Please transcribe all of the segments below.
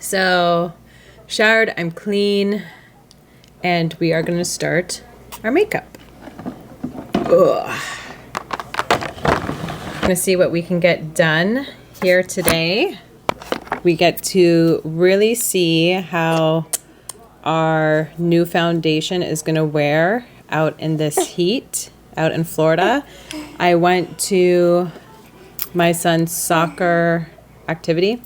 So, showered, I'm clean, and we are going to start our makeup. Ugh. I'm going to see what we can get done here today. We get to really see how our new foundation is going to wear out in this heat out in Florida. I went to my son's soccer activity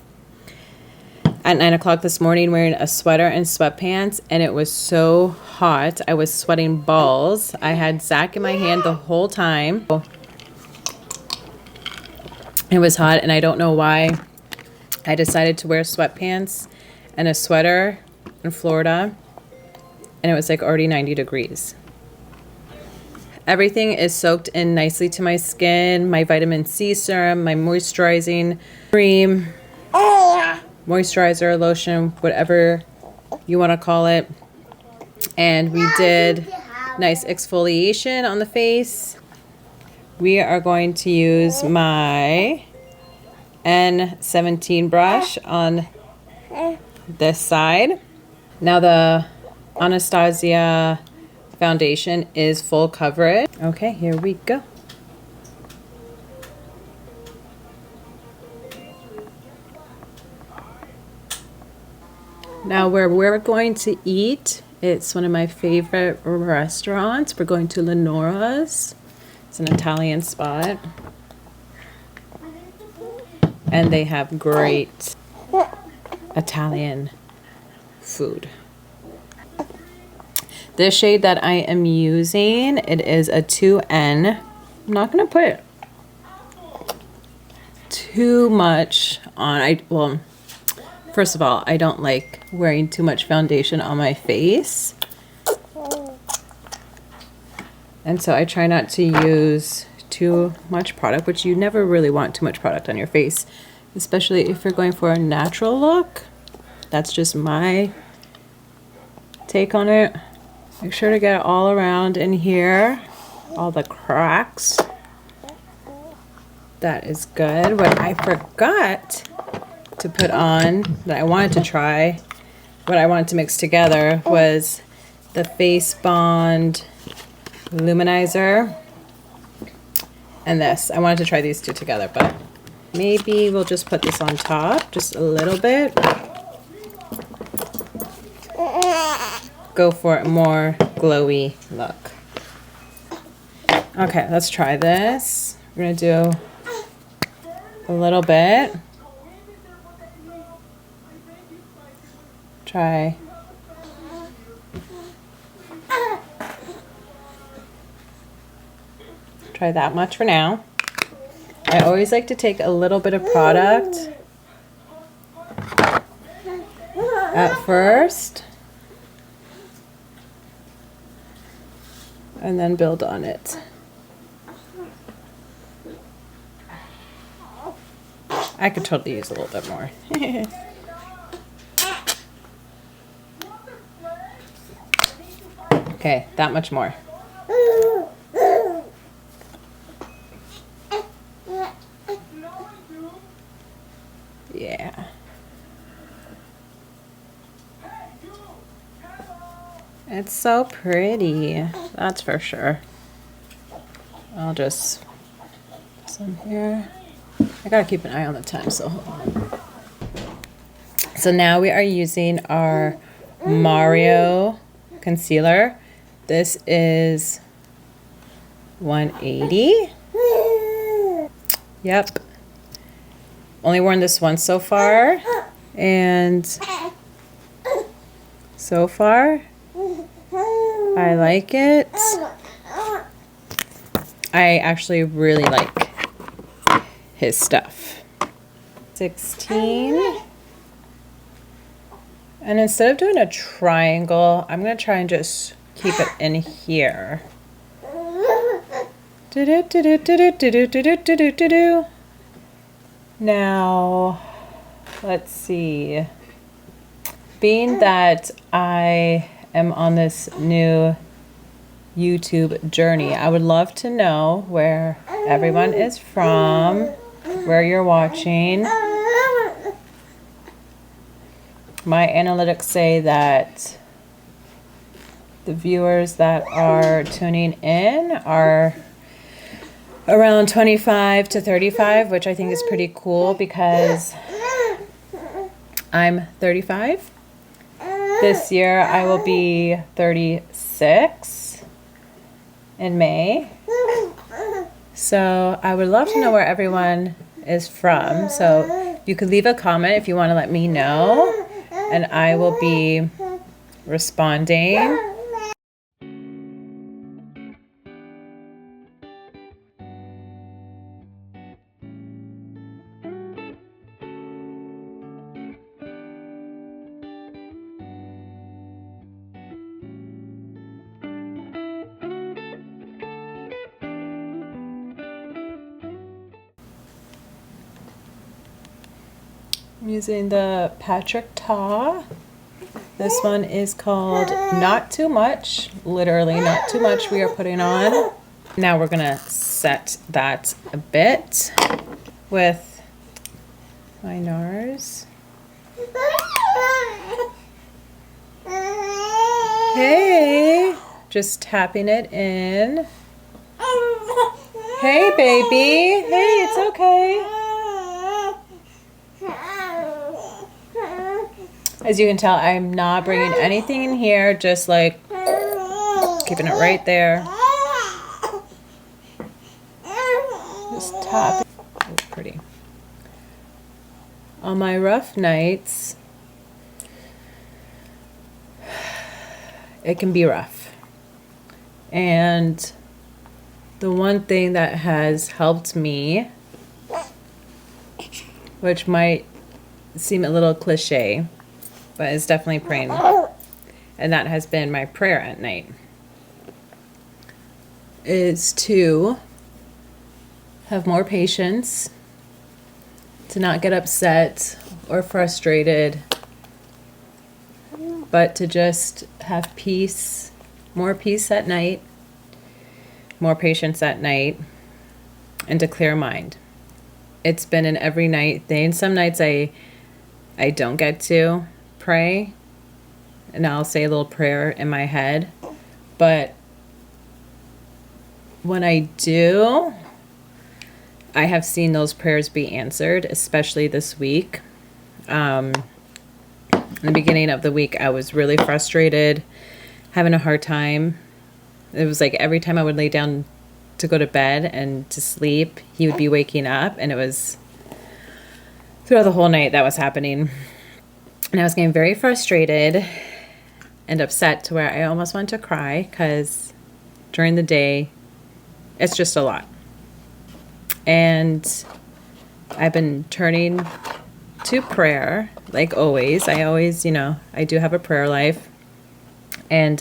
at 9 o'clock this morning wearing a sweater and sweatpants, and it was so hot. I was sweating balls. I had Zach in my hand the whole time. It was hot, and I don't know why I decided to wear sweatpants and a sweater in Florida, and it was like already 90 degrees. Everything is soaked in nicely to my skin. My vitamin C serum, my moisturizing cream, moisturizer, lotion, whatever you want to call it. And we did nice exfoliation on the face. We are going to use my N17 brush on this side. Now the Anastasia foundation is full coverage. Okay, here we go. Now where we're going to eat, it's one of my favorite restaurants. We're going to Lenora's. It's an Italian spot. And they have great Italian food. This shade that I am using, it is a 2N. I'm not going to put too much on. Well, first of all, I don't like wearing too much foundation on my face. And so I try not to use too much product, which you never really want too much product on your face, especially if you're going for a natural look. That's just my take on it. Make sure to get it all around in here, all the cracks. That is good. What I forgot to put on that I wanted to try, what I wanted to mix together was the Face Bond Luminizer and this. I wanted to try these two together, but maybe we'll just put this on top just a little bit. Go for a more glowy look. Okay, let's try this. We're gonna do a little bit. Try that much for now. I always like to take a little bit of product at first and then build on it. I could totally use a little bit more. Okay, that much more. Yeah. It's so pretty, that's for sure. I'll just put some here. I gotta keep an eye on the time, so hold on. So now we are using our Mario concealer. This is 180. Yep. Only worn this once so far, and so far I like it. I actually really like his stuff. 16. And instead of doing a triangle, I'm going to try and just keep it in here. Now, let's see. Being that I am on this new YouTube journey, I would love to know where everyone is from, where you're watching. My analytics say that the viewers that are tuning in are around 25 to 35, which I think is pretty cool because I'm 35. This year I will be 36 in May. So I would love to know where everyone is from. So you could leave a comment if you want to let me know, and I will be responding. I'm using the Patrick Ta. This one is called Not Too Much. Literally not too much we are putting on. Now we're gonna set that a bit with my NARS. Hey, just tapping it in. Hey baby, hey, it's okay. As you can tell, I'm not bringing anything in here, just like keeping it right there. Just tap. Oh, pretty. On my rough nights, it can be rough. And the one thing that has helped me, which might seem a little cliche, but it's definitely praying, and that has been my prayer at night, is to have more patience, to not get upset or frustrated, but to just have peace, more peace at night, more patience at night, and to clear mind. It's been an every night thing. Some nights I don't get to pray, and I'll say a little prayer in my head, but when I do, I have seen those prayers be answered, especially this week. In the beginning of the week, I was really frustrated, having a hard time. It was like every time I would lay down to go to bed and to sleep, he would be waking up, and it was throughout the whole night that was happening. And I was getting very frustrated and upset to where I almost wanted to cry, because during the day, it's just a lot. And I've been turning to prayer, like always. I always, I do have a prayer life. And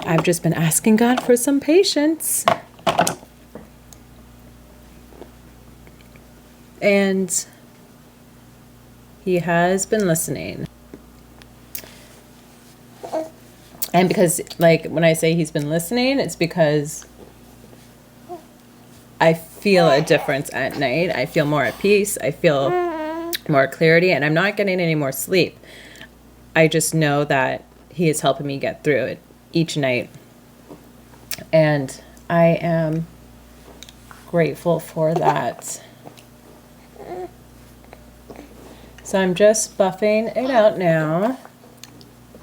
I've just been asking God for some patience. And He has been listening. And because, like, when I say He's been listening, it's because I feel a difference at night. I feel more at peace. I feel more clarity, and I'm not getting any more sleep. I just know that He is helping me get through it each night. And I am grateful for that. So I'm just buffing it out now,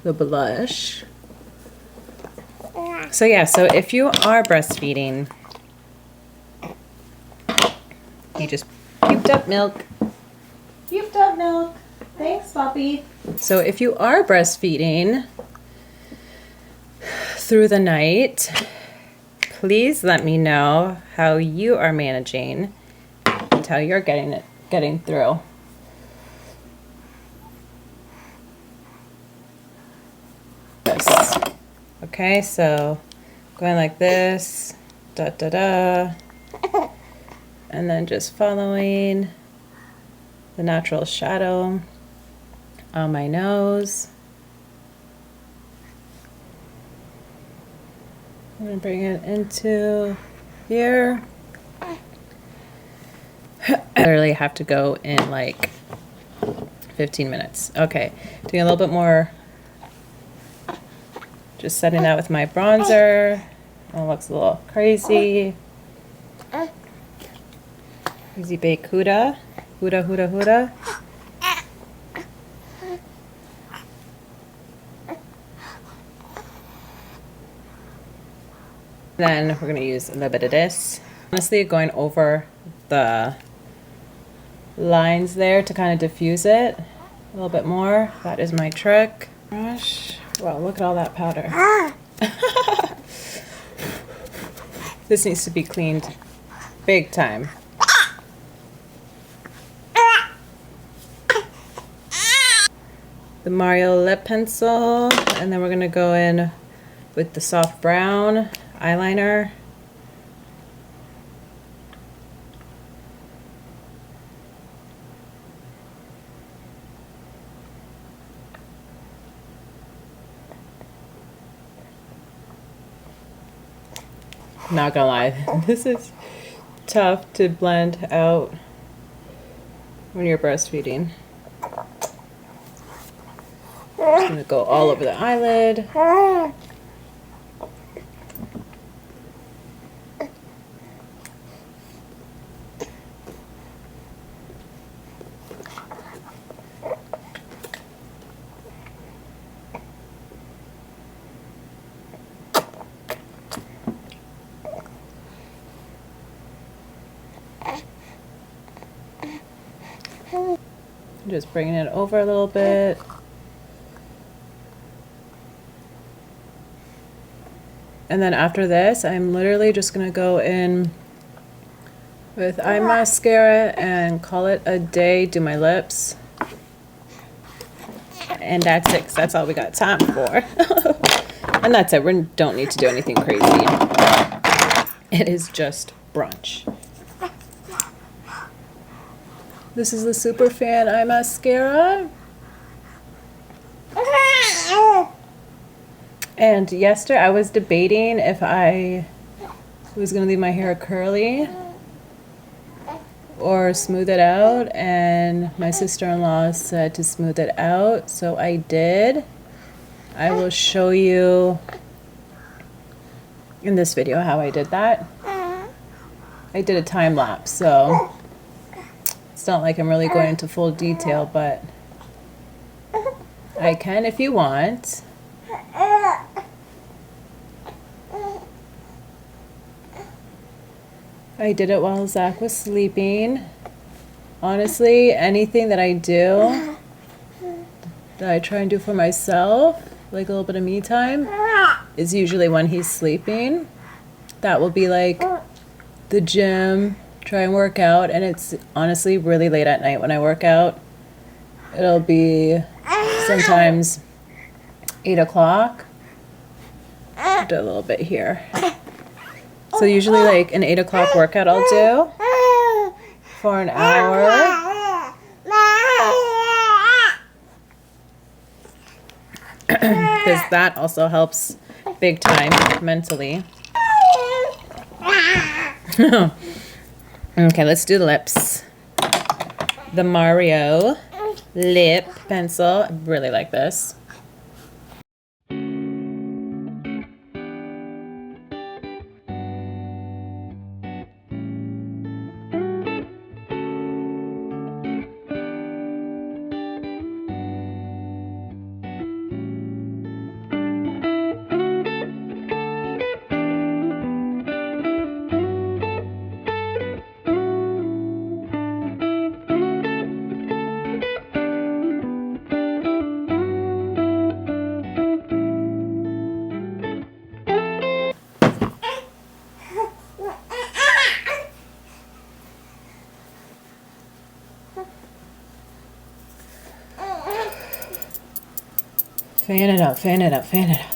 the blush. So yeah, so if you are breastfeeding, you just puked up milk. Puked up milk. Thanks, Poppy. So if you are breastfeeding through the night, please let me know how you are managing and how you're getting through. This. Okay, so going like this, da da da, and then just following the natural shadow on my nose. I'm gonna bring it into here. I literally have to go in like 15 minutes. Okay, doing a little bit more, just setting that with my bronzer. It looks a little crazy. Crazy bake Huda. Huda, Huda, Huda. Then we're going to use a little bit of this. Honestly, going over the lines there to kind of diffuse it a little bit more. That is my trick. Gosh, wow, look at all that powder. This needs to be cleaned big time. The Mario lip pencil, and then we're going to go in with the soft brown eyeliner. Not gonna lie, this is tough to blend out when you're breastfeeding. Just gonna go all over the eyelid. Just bringing it over a little bit. And then after this, I'm literally just going to go in with eye mascara and call it a day, do my lips. And that's it, 'cause that's all we got time for. And that's it, we don't need to do anything crazy. It is just brunch. This is the Super Fan eye mascara. And yesterday I was debating if I was going to leave my hair curly or smooth it out, and my sister-in-law said to smooth it out, so I did. I will show you in this video how I did that. I did a time lapse, so it's not like I'm really going into full detail, but I can if you want. I did it while Zach was sleeping. Honestly, anything that I do, that I try and do for myself, like a little bit of me time, is usually when he's sleeping. That will be like the gym, try and work out, and it's honestly really late at night when I work out. It'll be sometimes 8 o'clock. Do a little bit here. So usually like an 8 o'clock workout I'll do for an hour. Because that also helps big time mentally. Okay, let's do the lips. The Mario lip pencil. I really like this. Fan it out, fan it out, fan it out.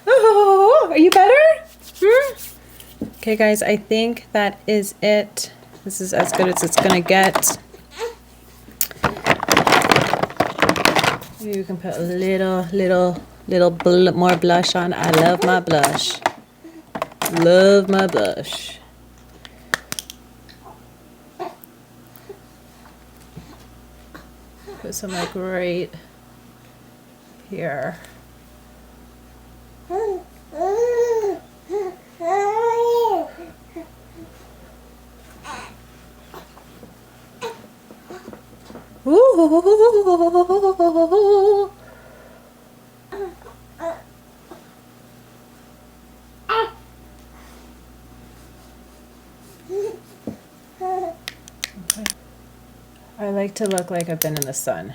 Oh, are you better? Okay, guys, I think that is it. This is as good as it's gonna get. You can put a little more blush on. I love my blush. Love my blush. Put some like right here. Ooh. I like to look like I've been in the sun.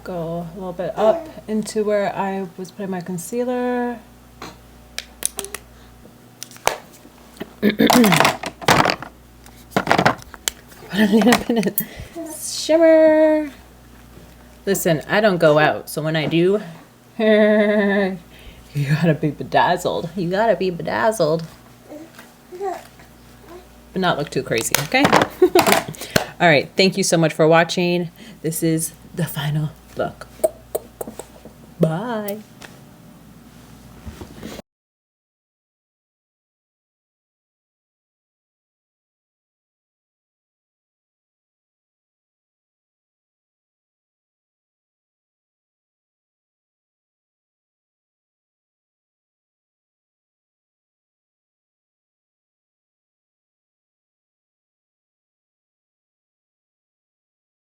Go a little bit up into where I was putting my concealer. Put a little bit of shimmer. Listen, I don't go out, so when I do, you gotta be bedazzled. You gotta be bedazzled. But not look too crazy, okay? All right, thank you so much for watching. This is the final look. Bye.